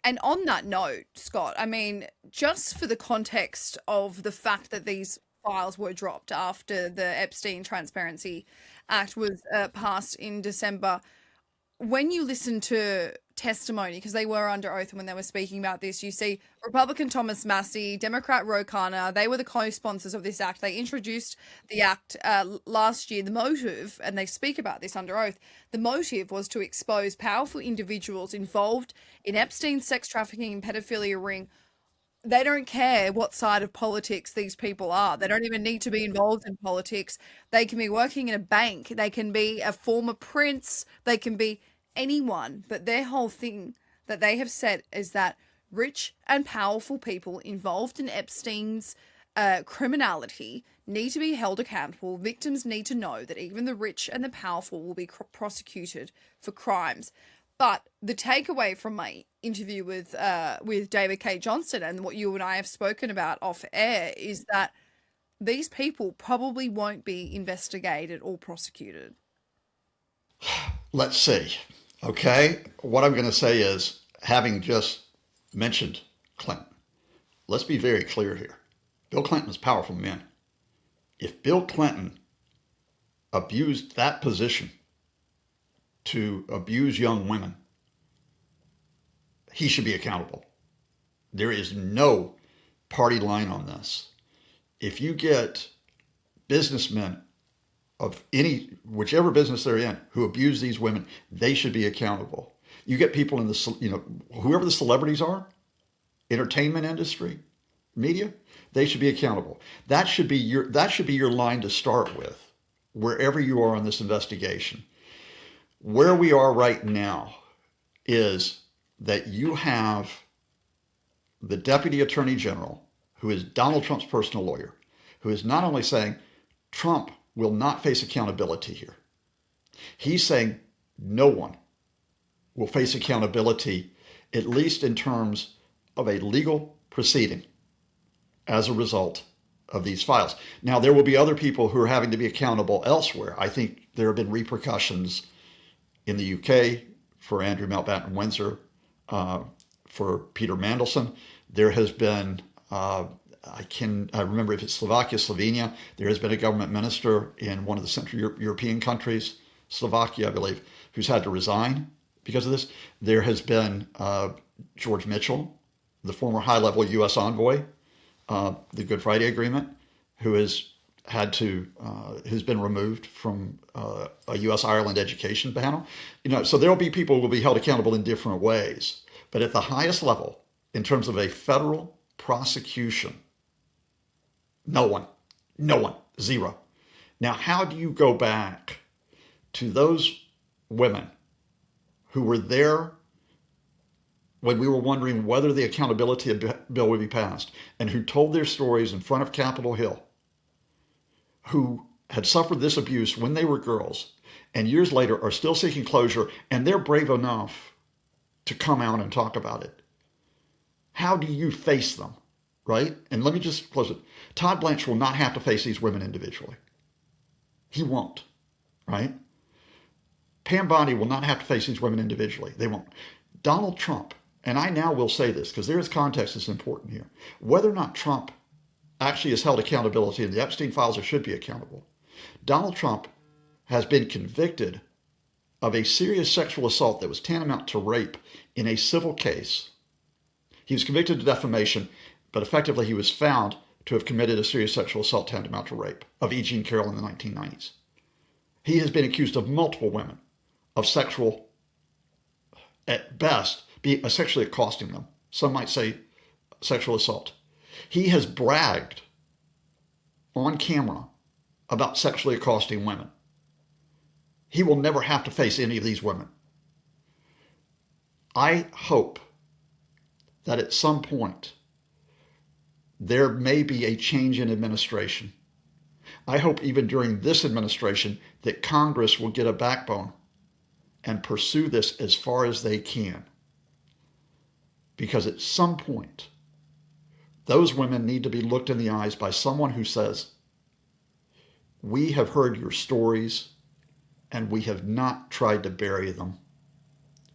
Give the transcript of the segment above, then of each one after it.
And on that note, Scott, I mean, just for the context of the fact that these files were dropped after the Epstein Transparency Act was passed in December, when you listen to testimony, because they were under oath when they were speaking about this, you see Republican Thomas Massey, Democrat Ro Khanna, they were the co-sponsors of this act. They introduced the act last year. The motive, and they speak about this under oath, the motive was to expose powerful individuals involved in Epstein's sex trafficking and pedophilia ring. They don't care what side of politics these people are. They don't even need to be involved in politics. They can be working in a bank. They can be a former prince. They can be anyone. But their whole thing that they have said is that rich and powerful people involved in Epstein's criminality need to be held accountable. Victims need to know that even the rich and the powerful will be prosecuted for crimes. But the takeaway from my interview with David K. Johnston and what you and I have spoken about off air is that these people probably won't be investigated or prosecuted. Let's see. Okay. What I'm going to say is, having just mentioned Clinton, let's be very clear here. Bill Clinton is a powerful man. If Bill Clinton abused that position to abuse young women, he should be accountable. There is no party line on this. If you get businessmen of whichever business they're in, who abuse these women, they should be accountable. You get people in the, whoever the celebrities are, entertainment industry, media, they should be accountable. That should be your line to start with, wherever you are in this investigation. Where we are right now is that you have the Deputy Attorney General, who is Donald Trump's personal lawyer, who is not only saying Trump will not face accountability here, he's saying no one will face accountability, at least in terms of a legal proceeding as a result of these files. Now, there will be other people who are having to be accountable elsewhere. I think there have been repercussions in the UK for Andrew Mountbatten Windsor, for Peter Mandelson. There has been, I remember if it's Slovakia, Slovenia, there has been a government minister in one of the Central European countries, Slovakia, I believe, who's had to resign because of this. There has been George Mitchell, the former high-level U.S. envoy, the Good Friday Agreement, who has who's been removed from a U.S. Ireland education panel. So there will be people who will be held accountable in different ways. But at the highest level, in terms of a federal prosecution, no one, zero. Now, how do you go back to those women who were there when we were wondering whether the accountability bill would be passed, and who told their stories in front of Capitol Hill, who had suffered this abuse when they were girls, and years later are still seeking closure, and they're brave enough to come out and talk about it? How do you face them, right? And let me just close it. Todd Blanche will not have to face these women individually. He won't, right? Pam Bondi will not have to face these women individually. They won't. Donald Trump, and I now will say this because there is context that's important here, whether or not Trump actually has held accountability in the Epstein files or should be accountable, Donald Trump has been convicted of a serious sexual assault that was tantamount to rape in a civil case. He was convicted of defamation, but effectively he was found to have committed a serious sexual assault tantamount to rape of E. Jean Carroll in the 1990s. He has been accused of multiple women of sexual, at best, sexually accosting them. Some might say sexual assault. He has bragged on camera about sexually accosting women. He will never have to face any of these women. I hope that at some point there may be a change in administration. I hope even during this administration that Congress will get a backbone and pursue this as far as they can. Because at some point, those women need to be looked in the eyes by someone who says, we have heard your stories and we have not tried to bury them.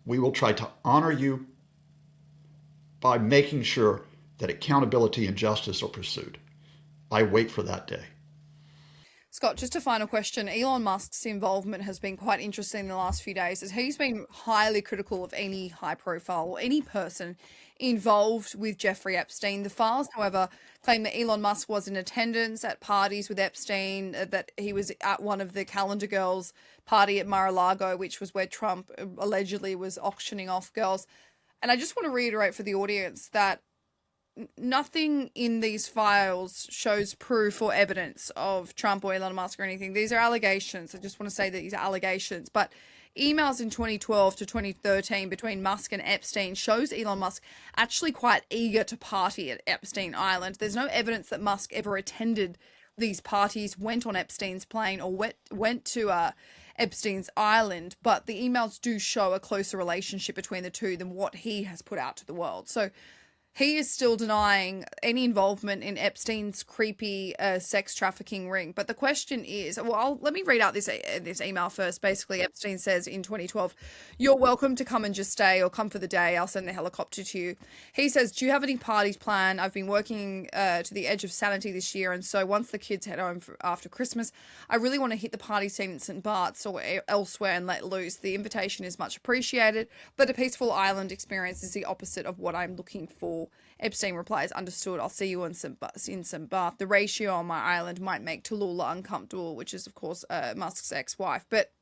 We will try to honor you by making sure that accountability and justice are pursued. I wait for that day. Scott, just a final question. Elon Musk's involvement has been quite interesting in the last few days, as he's been highly critical of any high profile or any person involved with Jeffrey Epstein. The files, however, claim that Elon Musk was in attendance at parties with Epstein, that he was at one of the Calendar Girls party at Mar-a-Lago, which was where Trump allegedly was auctioning off girls. And I just want to reiterate for the audience that nothing in these files shows proof or evidence of Trump or Elon Musk or anything. These are allegations. I just want to say that these are allegations. But emails in 2012 to 2013 between Musk and Epstein shows Elon Musk actually quite eager to party at Epstein Island. There's no evidence that Musk ever attended these parties, went on Epstein's plane, or went to Epstein's Island, but the emails do show a closer relationship between the two than what he has put out to the world. So he is still denying any involvement in Epstein's creepy sex trafficking ring. But the question is, well, let me read out this email first. Basically, Epstein says in 2012, "You're welcome to come and just stay or come for the day. I'll send the helicopter to you." He says, "Do you have any parties planned? I've been working to the edge of sanity this year. And so once the kids head home after Christmas, I really want to hit the party scene in St. Bart's or elsewhere and let loose. The invitation is much appreciated, but a peaceful island experience is the opposite of what I'm looking for." Epstein replies, "Understood. I'll see you in St. Barth. The ratio on my island might make Tallulah uncomfortable," which is, of course, Musk's ex-wife. But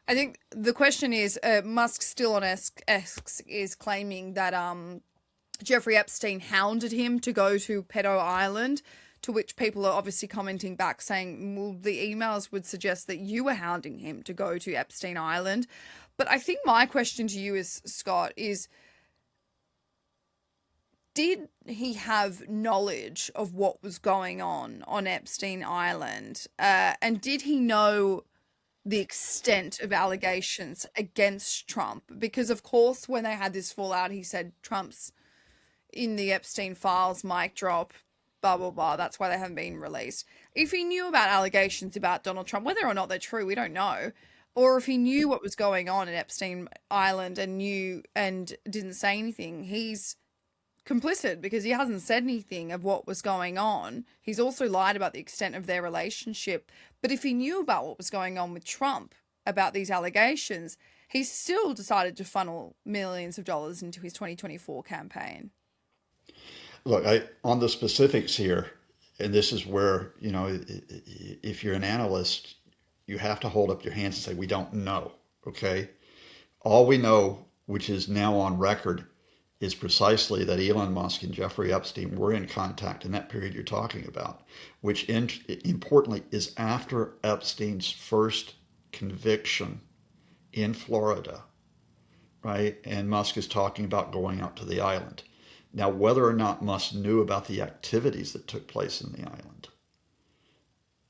I think the question is, Musk still on X is claiming that Jeffrey Epstein hounded him to go to Pedo Island, to which people are obviously commenting back saying, well, the emails would suggest that you were hounding him to go to Epstein Island. But I think my question to you is, Scott, is, did he have knowledge of what was going on Epstein Island? And did he know the extent of allegations against Trump? Because, of course, when they had this fallout, he said Trump's in the Epstein files, mic drop, blah, blah, blah. That's why they haven't been released. If he knew about allegations about Donald Trump, whether or not they're true, we don't know. Or if he knew what was going on at Epstein Island and didn't say anything, he's complicit because he hasn't said anything of what was going on. He's also lied about the extent of their relationship. But if he knew about what was going on with Trump, about these allegations, he still decided to funnel millions of dollars into his 2024 campaign. Look, on the specifics here, and this is where, if you're an analyst, you have to hold up your hands and say, we don't know, okay? All we know, which is now on record, is precisely that Elon Musk and Jeffrey Epstein were in contact in that period you're talking about, which importantly is after Epstein's first conviction in Florida, right? And Musk is talking about going out to the island. Now, whether or not Musk knew about the activities that took place in the island,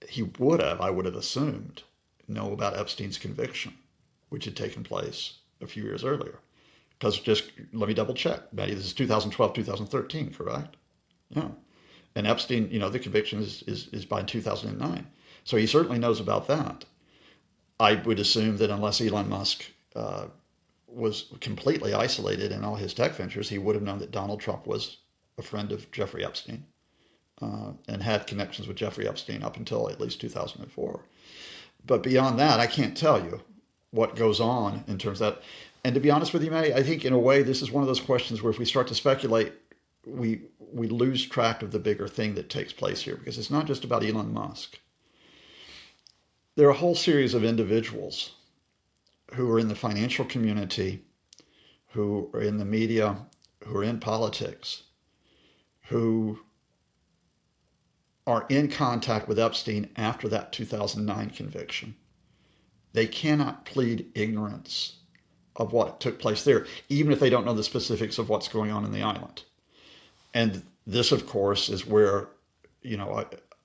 he would have, I would have assumed, know about Epstein's conviction, which had taken place a few years earlier. Because just let me double check, Maddie, this is 2012, 2013, correct? Yeah. And Epstein, the conviction is by 2009. So he certainly knows about that. I would assume that unless Elon Musk was completely isolated in all his tech ventures, he would have known that Donald Trump was a friend of Jeffrey Epstein and had connections with Jeffrey Epstein up until at least 2004. But beyond that, I can't tell you what goes on in terms of that. And to be honest with you, Maddie, I think in a way this is one of those questions where if we start to speculate, we lose track of the bigger thing that takes place here, because it's not just about Elon Musk. There are a whole series of individuals who are in the financial community, who are in the media, who are in politics, who are in contact with Epstein after that 2009 conviction. They cannot plead ignorance of what took place there, even if they don't know the specifics of what's going on in the island. And this, of course, is where,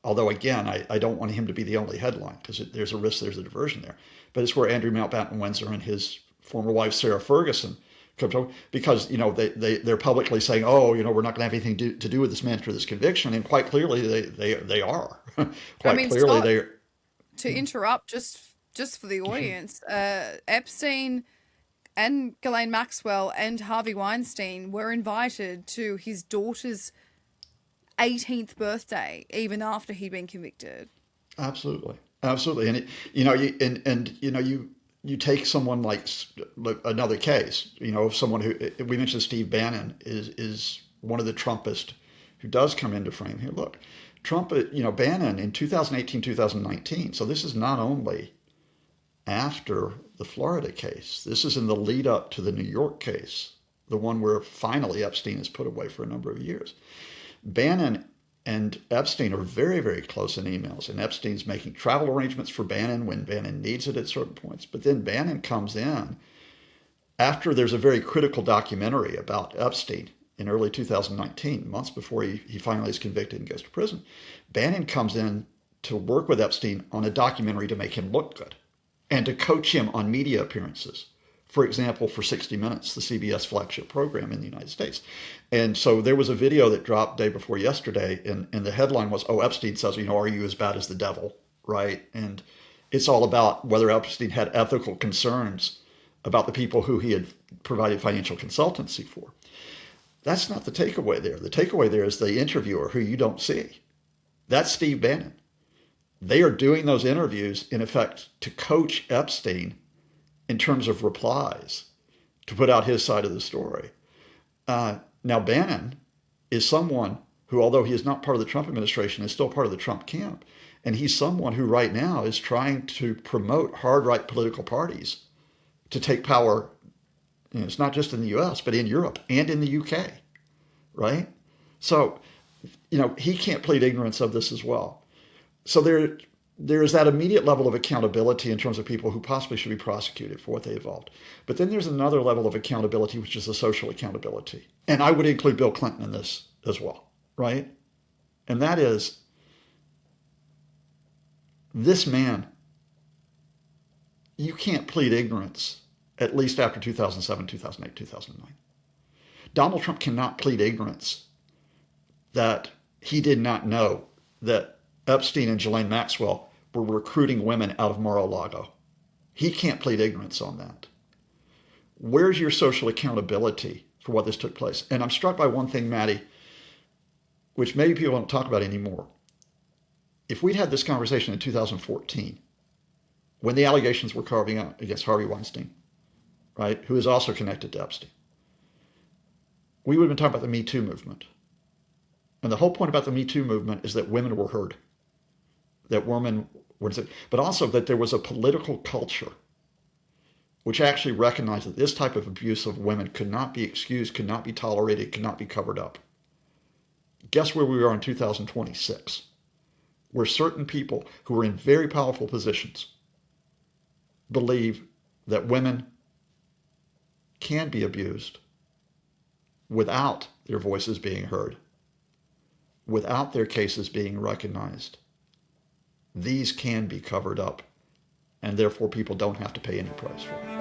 although again, I don't want him to be the only headline, because there's a risk, there's a diversion there. But it's where Andrew Mountbatten Windsor and his former wife, Sarah Ferguson, come to, because, they're publicly saying, oh, we're not going to have anything to do with this man after this conviction. And quite clearly they are. Quite clearly Scott, they're. To interrupt, just for the audience, Epstein and Ghislaine Maxwell and Harvey Weinstein were invited to his daughter's 18th birthday, even after he'd been convicted. Absolutely, absolutely. And you take someone like another case, of someone who we mentioned, Steve Bannon is one of the Trumpists who does come into frame here. Look, Trump, Bannon in 2018, 2019. So this is not only after the Florida case. This is in the lead up to the New York case, the one where finally Epstein is put away for a number of years. Bannon and Epstein are very, very close in emails, and Epstein's making travel arrangements for Bannon when Bannon needs it at certain points. But then Bannon comes in after there's a very critical documentary about Epstein in early 2019, months before he finally is convicted and goes to prison. Bannon comes in to work with Epstein on a documentary to make him look good and to coach him on media appearances. For example, for 60 Minutes, the CBS flagship program in the United States. And so there was a video that dropped day before yesterday, and the headline was, "Oh, Epstein says, are you as bad as the devil?" Right? And it's all about whether Epstein had ethical concerns about the people who he had provided financial consultancy for. That's not the takeaway there. The takeaway there is the interviewer who you don't see. That's Steve Bannon. They are doing those interviews, in effect, to coach Epstein in terms of replies, to put out his side of the story. Now, Bannon is someone who, although he is not part of the Trump administration, is still part of the Trump camp. And he's someone who right now is trying to promote hard-right political parties to take power. It's not just in the US, but in Europe and in the UK, right? So, he can't plead ignorance of this as well. So there is that immediate level of accountability in terms of people who possibly should be prosecuted for what they involved. But then there's another level of accountability, which is the social accountability. And I would include Bill Clinton in this as well, right? And that is, this man, you can't plead ignorance, at least after 2007, 2008, 2009. Donald Trump cannot plead ignorance that he did not know that Epstein and Ghislaine Maxwell were recruiting women out of Mar-a-Lago. He can't plead ignorance on that. Where's your social accountability for what this took place? And I'm struck by one thing, Maddie, which maybe people don't talk about anymore. If we'd had this conversation in 2014, when the allegations were carving out against Harvey Weinstein, right, who is also connected to Epstein, we would have been talking about the Me Too movement. And the whole point about the Me Too movement is that women were heard, that women were, but also that there was a political culture which actually recognized that this type of abuse of women could not be excused, could not be tolerated, could not be covered up. Guess where we are in 2026? Where certain people who are in very powerful positions believe that women can be abused without their voices being heard, without their cases being recognized. These can be covered up, and therefore people don't have to pay any price for it.